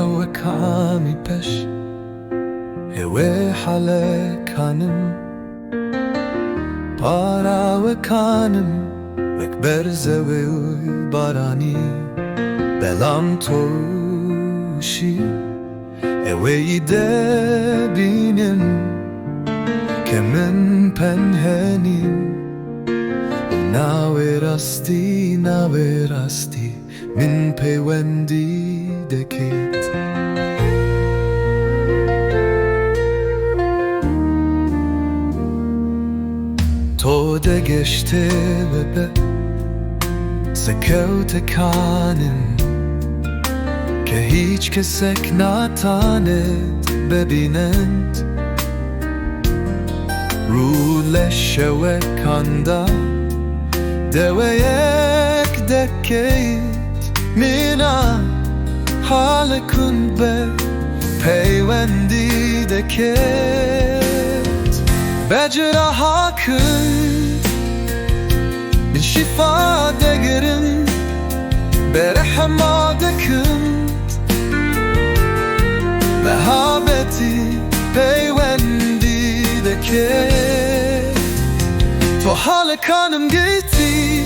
وكامي بش هوي حالكانم بارا وكانم وكبر زوي باراني بلام توشي هوي دبينم كمن پنهنیم ناوی راستی من پیوندی دکیت تو دگشته به سکوت کانم که هیچ کسک نتاند ببینند رولش و کاندا دوی یک دکیت مینا حال کن به پیوندی دکیت بجرا هاکن من شفا دگرم برحما دکند محبتی پیوندی دکیت تو حال کانم گیتی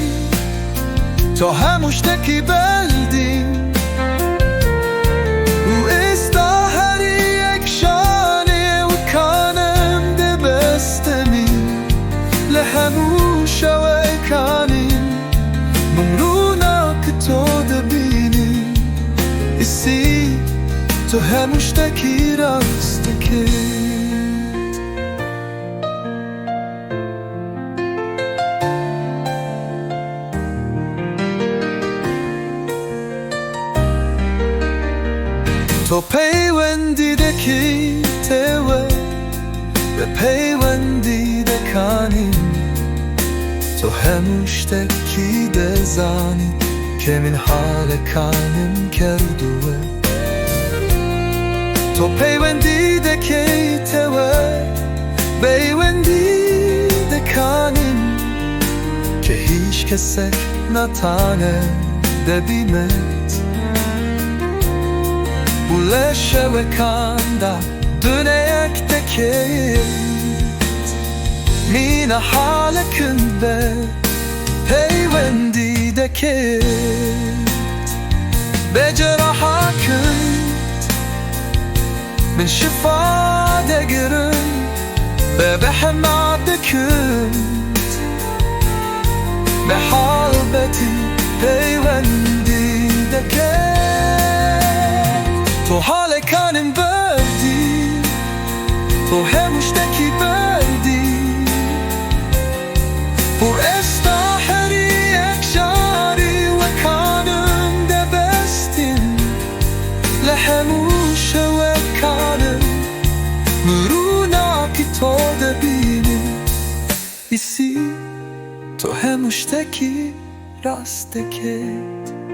تو هموشتکی بلدی و استاهری یک شانه و کانم ده بستمی لهموش و کانیم ممرونا که تو دبینی اسی تو هموشتکی راستکی تو پیوندی دکی توه به پیوندی دکانیم تو هموشتکی دزانی که من حال کانم کردوه تو پیوندی دکی توه پیوندی دکانیم که هیچ کسک نتانه دبیمت بولش و کاندا دونه یک دکیت مینا حال کن به پیوندی دکیت بجرا حاکند من شفا دگرم به بحما دکند به حالبتی پیوندی دکیت تو حال کانم بردی تو هموشتکی بردی پر استاحری یک شاری و کانم دبستین لحموش و کانم مرونا که تو دبینی ایسی تو هموشتکی راستکت